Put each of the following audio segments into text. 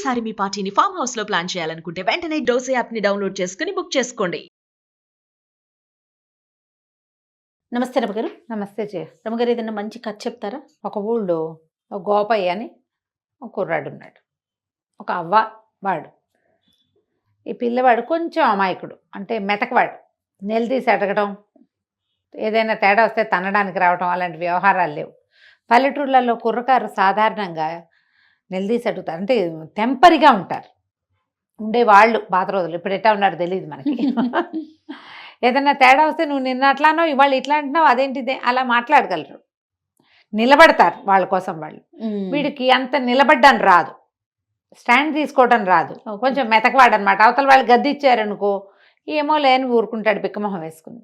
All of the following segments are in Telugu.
ఈసారి మీ పార్టీని ఫామ్ హౌస్ లో ప్లాన్ చేయాలనుకుంటే వెంటనే డోసే యాప్ ని డౌన్లోడ్ చేసుకుని బుక్ చేసుకోండి. నమస్తే రమగారు. నమస్తే చే. రమగారు, ఏదైనా మంచి కథ చెప్తారా? ఒక ఊళ్ళో ఒక గోపయ్య అని ఒక కుర్రాడు ఉన్నాడు. ఒక అవ్వ వాడు. ఈ పిల్లవాడు కొంచెం అమాయకుడు, అంటే మెతకవాడు. నిలదీసి అడగడం, ఏదైనా తేడా వస్తే తనడానికి రావడం, అలాంటి వ్యవహారాలు లేవు. పల్లెటూళ్ళల్లో కుర్రకారు సాధారణంగా నిలదీసి అడుగుతారు, అంటే టెంపరీగా ఉంటారు ఉండేవాళ్ళు పాత రోజులు. ఇప్పుడు ఎట్టా ఉన్నారో తెలియదు మనకి. ఏదైనా తేడా వస్తే నువ్వు నిన్న అట్లానో ఇవాళ ఇట్లా అంటున్నావు, అదేంటిదే, అలా మాట్లాడగలరు. నిలబడతారు వాళ్ళ కోసం వాళ్ళు. వీడికి అంత నిలబడ్డం రాదు, స్టాండ్ తీసుకోవడం రాదు, కొంచెం మెతకవాడనమాట. అవతల వాళ్ళు గద్ది ఇచ్చారనుకో ఏమో లేని ఊరుకుంటాడు పిక్కమొహం వేసుకుని.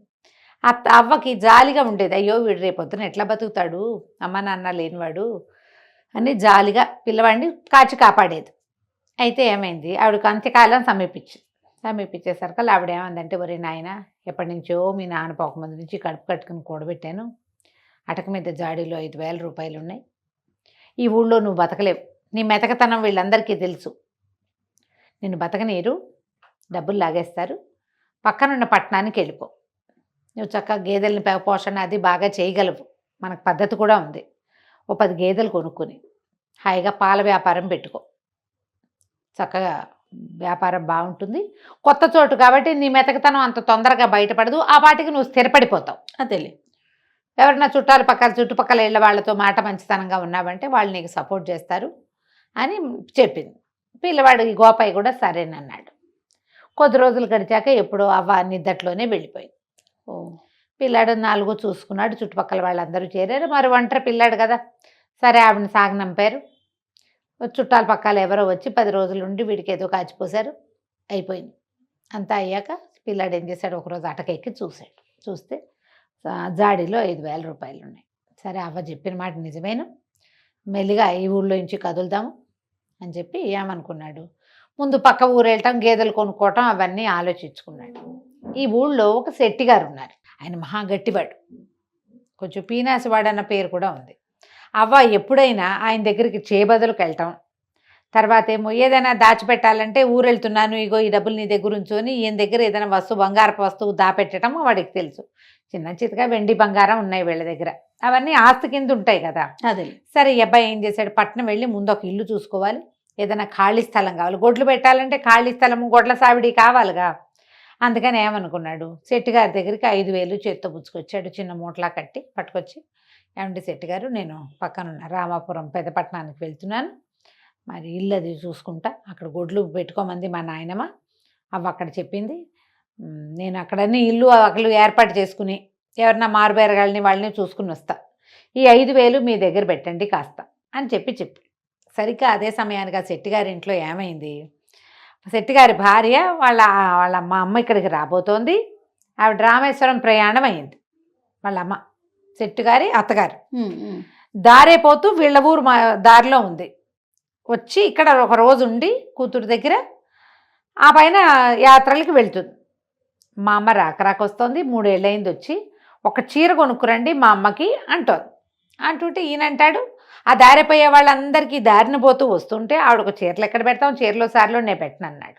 అవ్వకి జాలిగా ఉండేది, అయ్యో వీడు రేపొద్దున ఎట్లా బతుకుతాడు అమ్మ నాన్న లేనివాడు అని జాలిగా పిల్లవాడిని కాచి కాపాడేది. అయితే ఏమైంది, ఆవిడకి అంత్యకాలం సమీపించేసరికి ఆవిడ ఏమందంటే, ఒరే నాయన, ఎప్పటి నుంచో మీ నాన్న పోకముందు నుంచి కడుపు కట్టుకుని కూడబెట్టాను, అటక మీద జాడీలో 5,000 రూపాయలు ఉన్నాయి. ఈ ఊళ్ళో నువ్వు బతకలేవు, నీ మెతకతనం వీళ్ళందరికీ తెలుసు, నిన్ను బతకనీరు, డబ్బులు లాగేస్తారు, పక్కనున్న పట్టణానికి వెళ్ళిపో. నువ్వు చక్కగా గేదెలని పోషణ అది బాగా చేయగలవు, మనకు పద్ధతి కూడా ఉంది. ఓ 10 గేదెలు కొనుక్కొని హాయిగా పాల వ్యాపారం పెట్టుకో, చక్కగా వ్యాపారం బాగుంటుంది. కొత్త చోటు కాబట్టి నీ మెతకతనం అంత తొందరగా బయటపడదు, ఆ పాటికి నువ్వు స్థిరపడిపోతావు. అదేలే. ఎవరైనా చుట్టుపక్కల ఇళ్ళ వాళ్ళతో మాట మంచితనంగా ఉన్నావంటే వాళ్ళు నీకు సపోర్ట్ చేస్తారు అని చెప్పింది. పిల్లవాడు ఈ గోపయ్య కూడా సరేనన్నాడు. కొద్ది రోజులు గడిచాక ఎప్పుడో అవ్వ నిద్దట్లోనే వెళ్ళిపోయింది. పిల్లాడు 4 చూసుకున్నాడు, చుట్టుపక్కల వాళ్ళందరూ చేరారు. మరి ఒంటరి పిల్లాడు కదా, సరే ఆవిడని సాగనంపారు. చుట్టాల పక్కల ఎవరో వచ్చి 10 రోజులు ఉండి వీడికి ఏదో కాచిపోసారు, అయిపోయింది. అంతా అయ్యాక పిల్లాడు ఏం చేశాడు, ఒకరోజు అటకెక్కి చూశాడు. చూస్తే జాడీలో 5,000 రూపాయలు ఉన్నాయి. సరే అవ్వ చెప్పిన మాట నిజమేను, మెల్లిగా ఈ ఊళ్ళో నుంచి కదులుదాము అని చెప్పి ఏమనుకున్నాడు, ముందు పక్క ఊరు వెళ్ళటం, గేదెలు కొనుక్కోవటం అవన్నీ ఆలోచించుకున్నాడు. ఈ ఊళ్ళో ఒక శెట్టిగారు ఉన్నారు, ఆయన మహా గట్టివాడు, కొంచెం పీనాసివాడు అన్న పేరు కూడా ఉంది. అవ్వ ఎప్పుడైనా ఆయన దగ్గరికి చేబదులకు వెళ్ళటం, తర్వాత ఏమో ఏదైనా దాచిపెట్టాలంటే ఊరు వెళ్తున్నాను, ఇగో ఈ డబ్బులు నీ దగ్గర ఉంచుకొని ఈయన దగ్గర ఏదైనా బంగారపు వస్తువు దాపెట్టడం వాడికి తెలుసు. చిన్న చితగా వెండి బంగారం ఉన్నాయి వీళ్ళ దగ్గర, అవన్నీ ఆస్తి కింద ఉంటాయి కదా. అదే. సరే ఈ అబ్బాయి ఏం చేశాడు, పట్నం వెళ్ళి ముందు ఒక ఇల్లు చూసుకోవాలి, ఏదైనా ఖాళీ స్థలం కావాలి, గొడ్లు పెట్టాలంటే ఖాళీ స్థలము గొడ్ల సావిడి కావాలిగా. అందుకని ఏమనుకున్నాడు, శెట్టిగారి దగ్గరికి 5,000 చేత్తో పుచ్చుకొచ్చాడు, చిన్న మూటలా కట్టి పట్టుకొచ్చి, ఏమంటే శెట్టిగారు, నేను పక్కనున్న రామాపురం పెద్దపట్నానికి వెళ్తున్నాను, మరి ఇల్లు అది చూసుకుంటా, అక్కడ గొడ్లు పెట్టుకోమంది మా నాయనమ్మ, అవ్వ అక్కడ చెప్పింది, నేను అక్కడన్నీ ఇల్లు అక్కలు ఏర్పాటు చేసుకుని ఎవరన్నా మారుబేరగాళ్ళని వాళ్ళని చూసుకుని వస్తా, ఈ 5,000 మీ దగ్గర పెట్టండి కాస్త అని చెప్పి సరిగ్గా అదే సమయానికి ఆ శెట్టిగారి ఇంట్లో ఏమైంది, శెట్టిగారి భార్య వాళ్ళ అమ్మ ఇక్కడికి రాబోతోంది. ఆవిడ రామేశ్వరం ప్రయాణం అయింది, వాళ్ళ అమ్మ శెట్టిగారి అత్తగారు. దారేపోతూ వీళ్ళ ఊరు దారిలో ఉంది, వచ్చి ఇక్కడ ఒక రోజు ఉండి కూతురు దగ్గర ఆ పైన యాత్రలకు వెళ్తుంది. మా అమ్మ రాకరాకొస్తోంది, 3 ఏళ్ళయింది వచ్చి, ఒక చీర కొనుక్కురండి మా అమ్మకి అంటుంటే ఈయనంటాడు, ఆ దారిపోయే వాళ్ళందరికీ దారిన పోతూ వస్తుంటే ఆవిడ ఒక చీరలు ఎక్కడ పెడతాం, చీరలో సార్లో నేను పెట్టను అన్నాడు.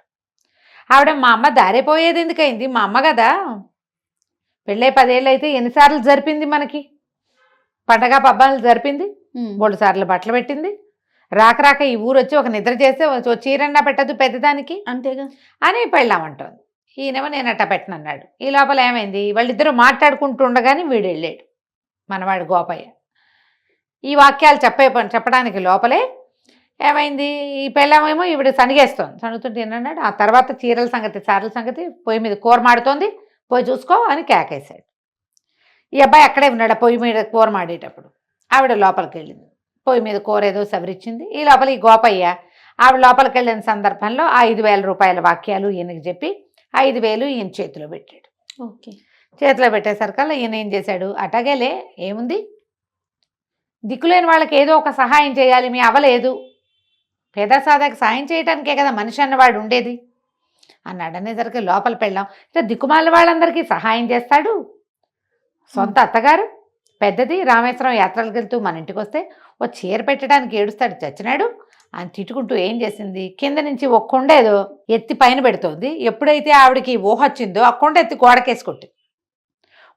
ఆవిడ, మా అమ్మ దారిపోయేది ఎందుకైంది, మా అమ్మ కదా, పెళ్ళై 10 ఏళ్ళు అయితే ఎన్నిసార్లు జరిపింది, మనకి పండగ పబ్బాలు జరిపింది, 3 సార్లు బట్టలు పెట్టింది, రాక ఈ ఊరు వచ్చి ఒక నిద్ర చేస్తే చీరన్నా పెట్టదు పెద్దదానికి, అంతేగా అని పెళ్ళామంటోంది. ఈయనేమో నేను అట్టా పెట్టనన్నాడు. ఈ లోపల ఏమైంది, వాళ్ళిద్దరూ మాట్లాడుకుంటూ ఉండగానే వీడు వెళ్ళాడు, మనవాడు గోపయ్య. ఈ వాక్యాలు చెప్పడానికి లోపలే ఏమైంది, ఈ పెళ్ళామేమో ఈవిడ సణుగుతుంటే ఏమన్నాడు, ఆ తర్వాత చీరల సంగతి పొయ్యి మీద కూర మాడుతోంది, పోయి చూసుకో అని కేకేశాడు. ఈ అబ్బాయి అక్కడే ఉన్నాడు, పొయ్యి మీద కూర మాడేటప్పుడు. ఆవిడ లోపలికి వెళ్ళింది, పొయ్యి మీద కూర ఏదో సవరించింది. ఈ లోపల ఈ గోపయ్య ఆవిడ లోపలికి వెళ్ళిన సందర్భంలో 5,000 రూపాయల వాక్యాలు ఈయనకి చెప్పి 5,000 ఈయన చేతిలో పెట్టాడు. ఓకే. చేతిలో పెట్టేసరికల్లా ఈయన ఏం చేశాడు, అటగేలే ఏముంది, దిక్కులేని వాళ్ళకి ఏదో ఒక సహాయం చేయాలి, మీ అవ్వలేదు, పేద సాదాకి సాయం చేయడానికే కదా మనిషి అన్నవాడు ఉండేది అన్నాడు. అనేసరికి లోపల పెళ్ళాం, ఇట్లా దిక్కుమాల వాళ్ళందరికీ సహాయం చేస్తాడు, సొంత అత్తగారు పెద్దది రామేశ్వరం యాత్రలకు వెళ్తూ మన ఇంటికి వస్తే ఓ చీర పెట్టడానికి ఏడుస్తాడు చచ్చినాడు, ఆయన తిట్టుకుంటూ ఏం చేసింది, కింద నుంచి ఒక కొండ ఏదో ఎత్తి పైన పెడుతోంది. ఎప్పుడైతే ఆవిడకి ఊహ వచ్చిందో ఆ కొండ ఎత్తి గోడకేసి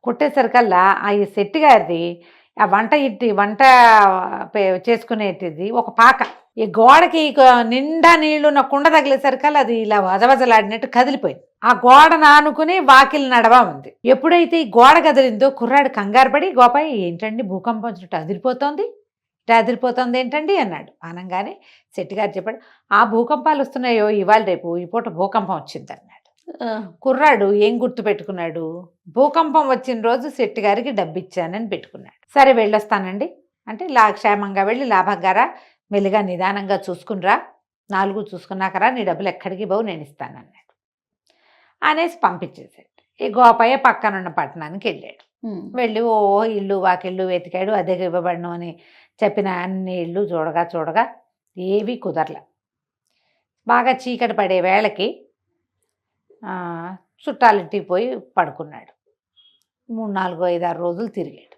కొట్టేసరికల్లా ఆ ఈ శెట్టి గారిది ఆ వంట చేసుకునేటిది ఒక పాక ఈ గోడకి నిండా నీళ్లున్న కుండ తగిలేసరికల్లా అది ఇలా వజవజలాడినట్టు కదిలిపోయింది. ఆ గోడను ఆనుకుని వాకిలి నడవా ఉంది. ఎప్పుడైతే ఈ గోడ కదిలిందో కుర్రాడు కంగారు పడి, గోపాయ్ ఏంటండి భూకంపం వచ్చినట్టు అదిరిపోతోంది, ఇట్లా అదిరిపోతుంది ఏంటండి అన్నాడు. అనగానే శెట్టి గారు చెప్పాడు, ఆ భూకంపాలు వస్తున్నాయో ఇవాళ రేపు ఈ పూట భూకంపం వచ్చింది అన్నాడు. కుర్రాడు ఏం గుర్తు పెట్టుకున్నాడు, భూకంపం వచ్చిన రోజు శెట్టి గారికి డబ్బు ఇచ్చానని పెట్టుకున్నాడు. సరే వెళ్ళొస్తానండి అంటే, క్షేమంగా వెళ్ళి లాభంగారా, మెల్లిగా నిదానంగా చూసుకునిరా, 4 చూసుకున్నాకరా, నీ డబ్బులు ఎక్కడికి పోవు, నేను ఇస్తానన్నాడు. అనేసి పంపించేసాడు. ఈ గోపయ్య పక్కనున్న పట్టణానికి వెళ్ళాడు. వెళ్ళి ఇల్లు వాకిళ్ళు వెతికాడు. అద్దెకి ఇవ్వబడను అని చెప్పిన అన్ని ఇళ్ళు చూడగా ఏవి కుదరల. బాగా చీకటి పడే వేళకి చుట్టాలింటికి పోయి పడుకున్నాడు. 3, 4, 5, 6 రోజులు తిరిగాడు.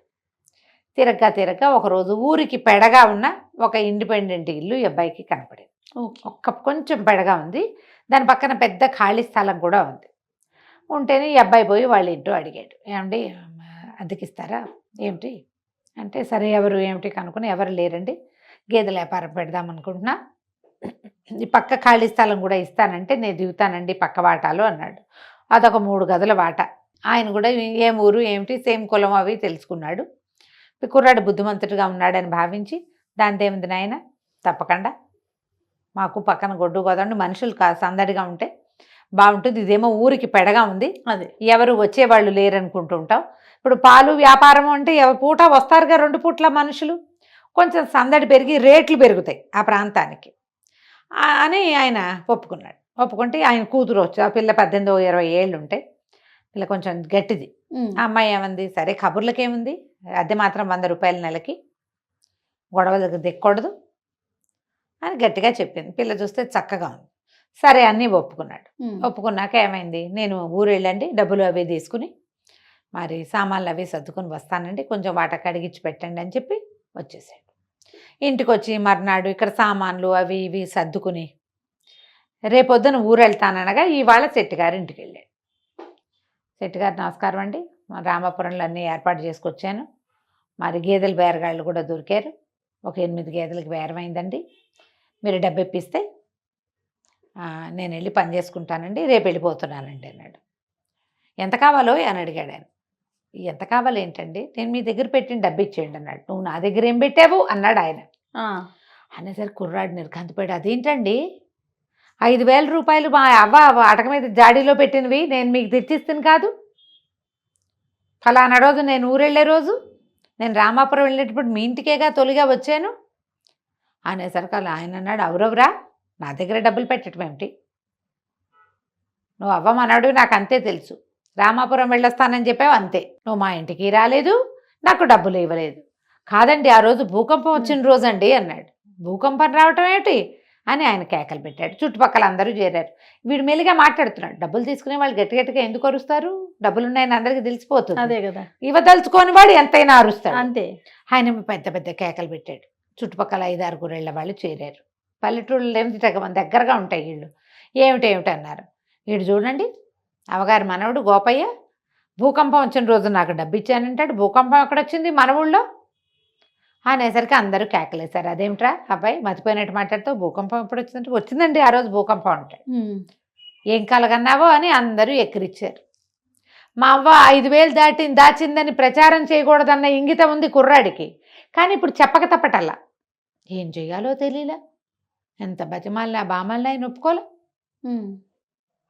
తిరగక ఒకరోజు ఊరికి పెడగా ఉన్న ఒక ఇండిపెండెంట్ ఇల్లు ఈ అబ్బాయికి కనపడింది. కొంచెం పెడగా ఉంది, దాని పక్కన పెద్ద ఖాళీ స్థలం కూడా ఉంది. ఉంటేనే ఈ అబ్బాయి పోయి వాళ్ళ ఇంటో అడిగాడు, ఏమండి అద్దెకిస్తారా ఏమిటి అంటే, సరే ఎవరు ఏమిటి కనుక్కుని, ఎవరు లేరండి, గేదెల వ్యాపారం పెడదాం అనుకుంటున్నా, ఈ పక్క ఖాళీ స్థలం కూడా ఇస్తానంటే నేను దిగుతానండి పక్క వాటాలు అన్నాడు. అదొక 3 గదుల వాట. ఆయన కూడా ఏం ఊరు ఏమిటి సేమ్ కులం అవి తెలుసుకున్నాడు. కుర్రాడు బుద్ధిమంతుడిగా ఉన్నాడని భావించి, దానిదేముంది నాయన, తప్పకుండా మాకు పక్కన గొడ్డు గోదండి మనుషులు సందడిగా ఉంటే బాగుంటుంది, ఇదేమో ఊరికి పెడగా ఉంది, అదే ఎవరు వచ్చేవాళ్ళు లేరనుకుంటూ ఉంటాం. ఇప్పుడు పాలు వ్యాపారం అంటే పూట వస్తారుగా 2 పూట్ల మనుషులు, కొంచెం సందడి పెరిగి రేట్లు పెరుగుతాయి ఆ ప్రాంతానికి అని ఆయన ఒప్పుకున్నాడు. ఒప్పుకుంటే ఆయన కూతురు వచ్చి, ఆ పిల్ల 18 or 20 ఏళ్ళు ఉంటాయి, పిల్ల కొంచెం గట్టిది. ఆ అమ్మాయి ఏమంది, సరే కబుర్లకేముంది, అద్దె మాత్రం 100 రూపాయల నెలకి, గొడవలకు దిక్కకూడదు అని గట్టిగా చెప్పింది. పిల్ల చూస్తే చక్కగా ఉంది. సరే అన్నీ ఒప్పుకున్నాడు. ఒప్పుకున్నాక ఏమైంది, నేను ఊరు వెళ్ళండి, డబ్బులు అవి తీసుకుని మరి సామాన్లు అవి సర్దుకొని వస్తానండి, కొంచెం వాట కడిగిచ్చి పెట్టండి అని చెప్పి వచ్చేసాడు. ఇంటికి వచ్చి మర్నాడు ఇక్కడ సామాన్లు అవి ఇవి సర్దుకుని రేపొద్దున ఊరు వెళ్తాననగా ఇవాళ శెట్టి గారి ఇంటికి వెళ్ళాడు. శెట్టి గారు నమస్కారం అండి, రామాపురంలో అన్నీ ఏర్పాటు చేసుకొచ్చాను, మరి గేదెల బేరగాళ్ళు కూడా దొరికారు, ఒక 8 గేదెలకు బేరమైందండి, మీరు డబ్బు ఇప్పిస్తే నేను వెళ్ళి పని చేసుకుంటానండి, రేపు వెళ్ళిపోతున్నానండి అన్నాడు. ఎంత కావాలో అని అడిగాడు ఆయన. ఎంత కావాలి ఏంటండి, నేను మీ దగ్గర పెట్టిన డబ్బు ఇచ్చేయండి అన్నాడు. నువ్వు నా దగ్గర ఏం పెట్టావు అన్నాడు ఆయన. అనేసరికి కుర్రాడు నిర్ఘాంతపోయాడు. అదేంటండి, 5,000 రూపాయలు మా అవ్వ అటక మీద జాడీలో పెట్టినవి నేను మీకు తెచ్చిస్తాను కాదు, ఫలానా రోజు నేను ఊరెళ్ళే రోజు, నేను రామాపురం వెళ్ళేటప్పుడు మీ ఇంటికేగా తొలిగా వచ్చాను అనేసరికి అలా ఆయన అన్నాడు, అవురవరా నా దగ్గర డబ్బులు పెట్టడం ఏమిటి, నువ్వు అవ్వమన్నాడు, నాకు అంతే తెలుసు, రామాపురం వెళ్ళొస్తానని చెప్పావు అంతే, నువ్వు మా ఇంటికి రాలేదు, నాకు డబ్బులు ఇవ్వలేదు. కాదండి ఆ రోజు భూకంపం వచ్చిన రోజు అండి అన్నాడు. భూకంపం రావటం ఏమిటి అని ఆయన కేకలు పెట్టాడు. చుట్టుపక్కల అందరూ చేరారు. వీడు మెల్లిగా మాట్లాడుతున్నాడు. డబ్బులు తీసుకునే వాళ్ళు గట్టిగా ఎందుకు అరుస్తారు, డబ్బులు ఉన్నాయని అందరికీ తెలిసిపోతుంది, అదే కదా, ఇవ్వదలుచుకోని వాడు ఎంతైనా అరుస్తాడు అంతే. ఆయన పెద్ద పెద్ద కేకలు పెట్టాడు. చుట్టుపక్కల 5-6 గురేళ్ల వాళ్ళు చేరారు. పల్లెటూళ్ళు ఏమిటి దగ్గరగా ఉంటాయి ఇళ్ళు, ఏమిటి అన్నారు. వీడు చూడండి అవగారు మనవడు గోపయ్య భూకంపం వచ్చిన రోజు నాకు డబ్బు ఇచ్చానంటాడు, భూకంపం ఎక్కడొచ్చింది మన ఊళ్ళో అనేసరికి అందరూ కేకలేశారు. అదేమిట్రా అబ్బాయి మతిపోయినట్టు మాట్లాడుతావు, భూకంపం ఎప్పుడు వచ్చిందంటే, వచ్చిందండి ఆ రోజు భూకంపం అంటాడు. ఏం కలగన్నావో అని అందరూ ఎక్కిరిచ్చారు. మా అవ్వ 5,000 దాచిందని ప్రచారం చేయకూడదన్న ఇంగితం ఉంది కుర్రాడికి, కానీ ఇప్పుడు చెప్పక తప్పటల్లా ఏం చెయ్యాలో తెలియలే, ఎంత బతిమాలినా బామల్ని ఆయన ఒప్పుకోలే,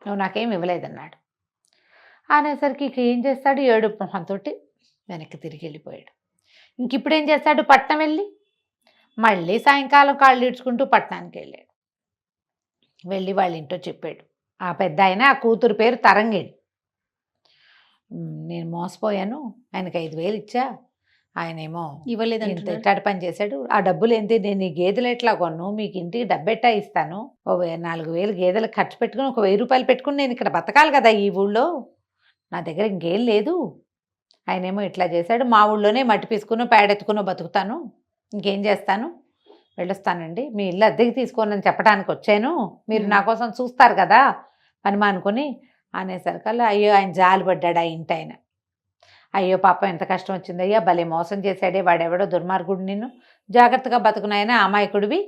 నువ్వు నాకేం ఇవ్వలేదన్నాడు. అనేసరికి ఇక ఏం చేస్తాడు, ఏడుపు మొహంతో వెనక్కి తిరిగి వెళ్ళిపోయాడు. ఇంక ఇప్పుడు ఏం చేస్తాడు, పట్నం వెళ్ళి మళ్ళీ సాయంకాలం కాళ్ళు ఈడ్చుకుంటూ పట్టణానికి వెళ్ళాడు. వెళ్ళి వాళ్ళ ఇంట్లో చెప్పాడు. ఆ పెద్ద ఆయన ఆ కూతురు పేరు తరంగిణి, నేను మోసపోయాను, ఆయనకి 5,000 ఇచ్చా, ఆయనేమో ఇవ్వలేదంటే ఇట్టాడు పని చేశాడు, ఆ డబ్బులు ఏంటి, నేను ఈ గేదెలు ఎట్లా కొను, మీకు ఇంటికి డబ్బెట్టా ఇస్తాను, 4,000 గేదెలకు ఖర్చు పెట్టుకుని 1,000 రూపాయలు పెట్టుకుని నేను ఇక్కడ బతకాలి కదా ఈ ఊళ్ళో, నా దగ్గర ఇంకేం లేదు, ఆయనేమో ఇట్లా చేశాడు, మా ఊళ్ళోనే మట్టి పీసుకునో పేడెత్తుకునో బతుకుతాను, ఇంకేం చేస్తాను, వెళ్ళొస్తానండి, మీ ఇల్లు అద్దెకి తీసుకోనని చెప్పడానికి వచ్చాను, మీరు నా కోసం చూస్తారు కదా పని మానుకొని అనేసరికల్లా అయ్యో ఆయన జాలి పడ్డాడు ఆ ఇంటి ఆయన. అయ్యో పాపం ఎంత కష్టం వచ్చిందయ్యా, భలే మోసం చేశాడే వాడెవడో దుర్మార్గుడు, నిన్ను జాగ్రత్తగా బతుకునాయన అమాయకుడివి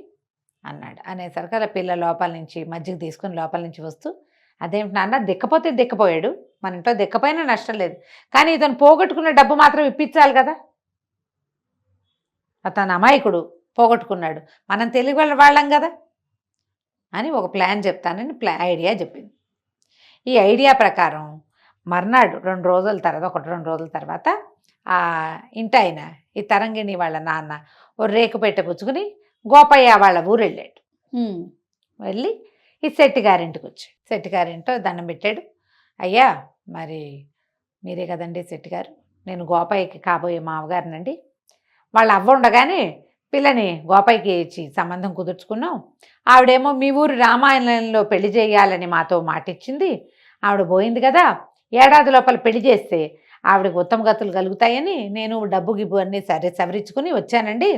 అన్నాడు. అనేసరికల్లా పిల్ల లోపల నుంచి మజ్జిగ తీసుకుని లోపల నుంచి వస్తూ, అదేమిటి నాన్న, దిక్కపోతే దిక్కపోయాడు, మన ఇంట్లో దిక్కపోయినా నష్టం లేదు, కానీ ఇతను పోగొట్టుకున్న డబ్బు మాత్రం ఇప్పించాలి కదా, అతను అమాయకుడు పోగొట్టుకున్నాడు, మనం తెలివి వాళ్ళం కదా అని ఒక ప్లాన్ చెప్తానని ఐడియా చెప్పింది. ఈ ఐడియా ప్రకారం మర్నాడు 2 రోజుల తర్వాత 1-2 రోజుల తర్వాత ఆ ఇంటి ఆయన ఈ తరంగిణి వాళ్ళ నాన్న ఓ రేకు పెట్టె పుచ్చుకుని గోపయ్య వాళ్ళ ఊరు వెళ్ళాడు. వెళ్ళి ఈ శెట్టి గారింటికి వచ్చాడు. శెట్టి గారింటో దండం పెట్టాడు. అయ్యా మరి మీరే కదండి శెట్టి గారు, నేను గోపయ్యకి కాబోయే మామగారినండి, వాళ్ళ అవ్వ ఉండగానే పిల్లని గోపయ్యకి ఇచ్చి సంబంధం కుదుర్చుకున్నాం, ఆవిడేమో మీ ఊరు రామాయణంలో పెళ్లి చేయాలని మాతో మాటిచ్చింది, ఆవిడ పోయింది కదా, ఏడాది లోపల పెళ్లి చేస్తే ఆవిడకి ఉత్తమ గతులు కలుగుతాయని నేను డబ్బు గిబ్బు అన్నీ సవరించుకుని వచ్చానండి,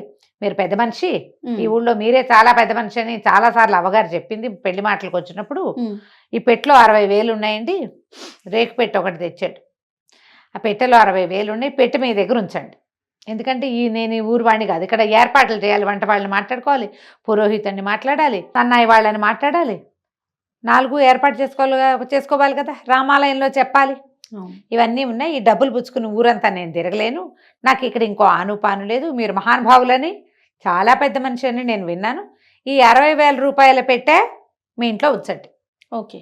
మీరు పెద్ద మనిషి, ఈ ఊళ్ళో మీరే చాలా పెద్ద మనిషి అని చాలాసార్లు అవ్వగారు చెప్పింది పెళ్లి మాటలకు వచ్చినప్పుడు. ఈ పెట్టెలో 60,000 ఉన్నాయండి, రేకు పెట్టె ఒకటి తెచ్చాడు, ఆ పెట్టెలో 60,000 ఉన్నాయి, పెట్టె మీ దగ్గర ఉంచండి, ఎందుకంటే నేను ఈ ఊరు వాడిని కాదు, ఇక్కడ ఏర్పాట్లు చేయాలి, వంట వాళ్ళని మాట్లాడుకోవాలి, పురోహితుడిని మాట్లాడాలి, సన్నాయి వాళ్ళని మాట్లాడాలి, 4 ఏర్పాటు చేసుకోవాలి కదా, రామాలయంలో చెప్పాలి, ఇవన్నీ ఉన్నాయి, ఈ డబ్బులు పుచ్చుకుని ఊరంతా నేను తిరగలేను, నాకు ఇక్కడ ఇంకో ఆనుపాను లేదు, మీరు మహానుభావులని చాలా పెద్ద మనిషి అని నేను విన్నాను, ఈ 60,000 రూపాయలు పెట్టే మీ ఇంట్లో ఉంచండి, ఓకే,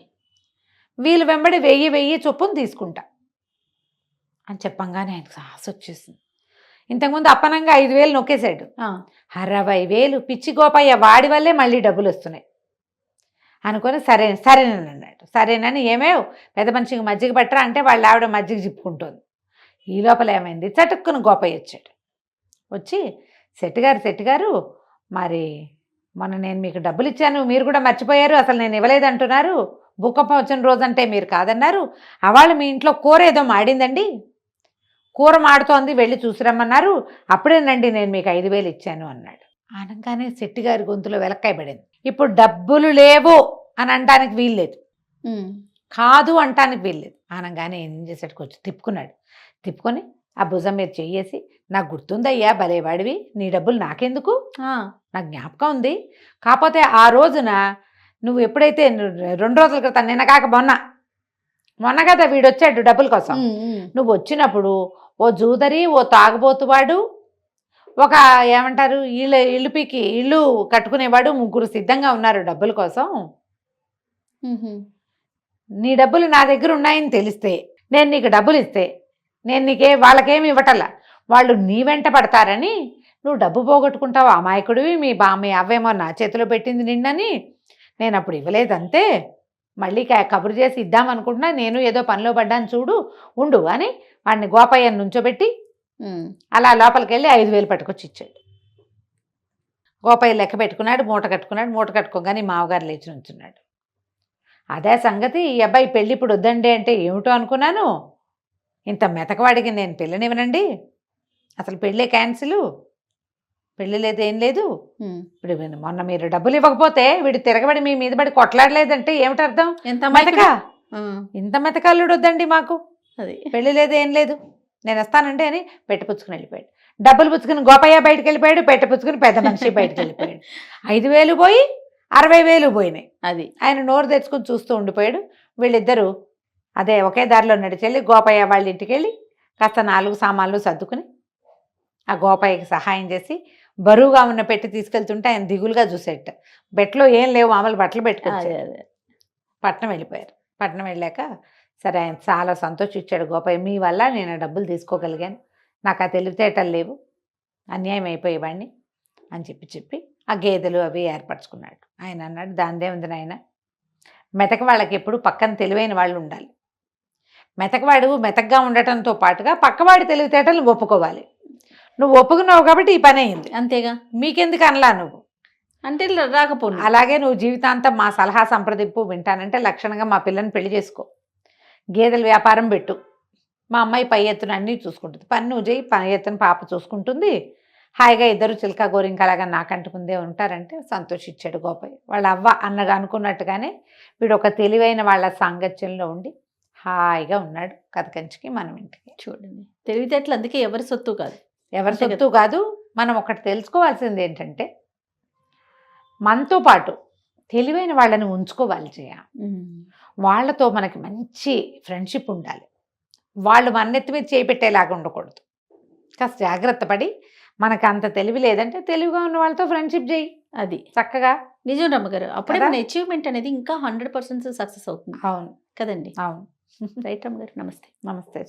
వీళ్ళు వెంబడి 1000 చొప్పున తీసుకుంటా అని చెప్పంగానే ఆయనకు సాహస వచ్చేసింది. ఇంతకుముందు అప్పనంగా 5,000 నొక్కేశాడు, 60,000 పిచ్చి గోపయ్య వాడి వల్లే మళ్ళీ డబ్బులు వస్తున్నాయి అనుకొని సరేనన్నాడు. సరేనని ఏమేవ్ పెద్ద మనిషికి మజ్జిగ పట్టరా అంటే వాళ్ళ ఆవిడ మజ్జిగ చిప్పుకుంటుంది. ఈ లోపల ఏమైంది, చటుక్కున గోపయ్య వచ్చాడు. వచ్చి శెట్టి గారు మరి మొన్న నేను మీకు డబ్బులు ఇచ్చాను, మీరు కూడా మర్చిపోయారు, అసలు నేను ఇవ్వలేదంటున్నారు, భూకంపం వచ్చిన రోజంటే మీరు కాదన్నారు, అవాళ్ళు మీ ఇంట్లో కూర ఏదో మాడిందండి, కూర మాడుతోంది, వెళ్ళి చూసిరమ్మన్నారు, అప్పుడేనండి నేను మీకు 5,000 ఇచ్చాను అన్నాడు. అనగానే శెట్టి గారి గొంతులో వెలక్కాయ పడింది. ఇప్పుడు డబ్బులు లేవు అని అనడానికి వీల్లేదు, కాదు అంటానికి వీల్లేదు. అనగానే ఏం చేశాడు, కొంచెం తిప్పుకొని ఆ భుజం మీద చెయ్యేసి, నాకు గుర్తుందయ్యా భలేవాడివి, నీ డబ్బులు నాకెందుకు, నాకు జ్ఞాపకం ఉంది, కాకపోతే ఆ రోజున నువ్వు ఎప్పుడైతే 2 రోజుల క్రితం, నిన్న కాక మొన్న కదా వీడొచ్చాడు డబ్బుల కోసం, నువ్వు వచ్చినప్పుడు ఓ జూదరి, ఓ తాగుబోతువాడు, ఒక ఏమంటారు ఇల్లు కట్టుకునేవాడు, 3 సిద్ధంగా ఉన్నారు డబ్బుల కోసం, నీ డబ్బులు నా దగ్గర ఉన్నాయని తెలిస్తే నేను నీకు డబ్బులు ఇస్తే నేను వాళ్ళకేమి ఇవ్వటల్లా, వాళ్ళు నీ వెంట పడతారని నువ్వు డబ్బు పోగొట్టుకుంటావు, అమాయకుడివి, మీ అవ్వేమో నా చేతిలో పెట్టింది నిన్నని నేను అప్పుడు ఇవ్వలేదంతే, మళ్ళీ కబురు చేసి ఇద్దామనుకుంటున్నా, నేను ఏదో పనిలో పడ్డాను చూడు ఉండు అని వాడిని గోపయ్యను నుంచోబెట్టి అలా లోపలికి వెళ్ళి 5,000 పట్టుకొచ్చి ఇచ్చాడు. గోపయ్య లెక్క పెట్టుకున్నాడు, మూట కట్టుకోగానే మామగారు లేచి నుంచున్నాడు. అదే సంగతి, ఈ అబ్బాయి పెళ్ళి ఇప్పుడు వద్దండి అంటే ఏమిటో అనుకున్నాను, ఇంత మెతకవాడికి నేను పెళ్ళనివ్వనండి, అసలు పెళ్ళే క్యాన్సిల్, పెళ్ళి లేదు ఏం లేదు, ఇప్పుడు మొన్న మీరు డబ్బులు ఇవ్వకపోతే వీడు తిరగబడి మీ మీద పడి కొట్లాడలేదంటే ఏమిటి అర్థం, ఇంత మెతకల్లుడు వద్దండి మాకు, అది పెళ్ళి లేదు ఏం లేదు, నేను వస్తానండి అని పెట్టపుచ్చుకుని వెళ్ళిపోయాడు. డబ్బులు పుచ్చుకుని గోపయ్య బయటకు వెళ్ళిపోయాడు, పెట్టపుచ్చుకుని పెద్ద మనిషి బయటకు వెళ్ళిపోయాడు. 5,000 పోయి 60,000 పోయినాయి. అది ఆయన నోరు తెచ్చుకుని చూస్తూ ఉండిపోయాడు. వీళ్ళిద్దరూ అదే ఒకే దారిలో నడిచెళ్ళి గోపయ్య వాళ్ళ ఇంటికి వెళ్ళి కాస్త 4 సామాన్లు సర్దుకుని ఆ గోపయ్యకి సహాయం చేసి బరువుగా ఉన్న పెట్టి తీసుకెళ్తుంటే ఆయన దిగులుగా చూసేట, బెట్లో ఏం లేవు, మామూలు బట్టలు పెట్టుకొచ్చారు. పట్నం వెళ్ళిపోయారు. పట్నం వెళ్ళాక సరే ఆయన చాలా సంతోషించాడు గోపయ్య, మీ వల్ల నేను డబ్బులు తీసుకోగలిగాను, నాకు ఆ తెలివితేటలు లేవు, అన్యాయం అయిపోయేవాడిని అని చెప్పి ఆ గేదెలు అవి ఏర్పరచుకున్నాడు. ఆయన అన్నాడు, దానిదేముంది నాయన, మెతక వాళ్ళకి ఎప్పుడు పక్కన తెలివైన వాళ్ళు ఉండాలి, మెతకవాడు మెతకగా ఉండటంతో పాటుగా పక్కవాడి తెలివితేటలు ఒప్పుకోవాలి, నువ్వు ఒప్పుకున్నావు కాబట్టి ఈ పని అయింది, అంతేగా, మీకెందుకు అనలా నువ్వు అంటే రాకపోను, అలాగే నువ్వు జీవితాంతం మా సలహా సంప్రదింపు వింటానంటే లక్షణంగా మా పిల్లని పెళ్లి చేసుకో, గేదెల వ్యాపారం పెట్టు, మా అమ్మాయి పై ఎత్తున అన్నీ చూసుకుంటుంది, పని నువ్వు చేయి, పై ఎత్తున పాప చూసుకుంటుంది, హాయిగా ఇద్దరు చిలక గోరింకలాగా నాకంటుకుందే ఉంటారంటే సంతోషించాడు గోపయ్య. వాళ్ళ అవ్వ అన్నగా అనుకున్నట్టుగానే వీడు ఒక తెలివైన వాళ్ళ సాంగత్యంలో ఉండి హాయిగా ఉన్నాడు. కథ కంచికి మనం ఇంటికి. చూడండి, తెలివితేటలు అందుకే ఎవరి సొత్తు కాదు. ఎవరి అంతే సొత్తు కాదు. మనం ఒకటి తెలుసుకోవాల్సింది ఏంటంటే మనతో పాటు తెలివైన వాళ్ళని ఉంచుకోవాలి చేయ. వాళ్ళతో మనకి మంచి ఫ్రెండ్షిప్ ఉండాలి. వాళ్ళు మన నెత్తి మీద చేపెట్టేలాగా ఉండకూడదు. కాస్త జాగ్రత్త పడి మనకు అంత తెలివి లేదంటే తెలివిగా ఉన్న వాళ్ళతో ఫ్రెండ్షిప్ చేయి అది చక్కగా. నిజం రమ్మగారు. అప్పుడే కదా? మన అచీవ్మెంట్ అనేది ఇంకా 100% సక్సెస్ అవుతుంది అవును కదండి. అవును. రైట్ రమ్మగారు, నమస్తే. నమస్తే.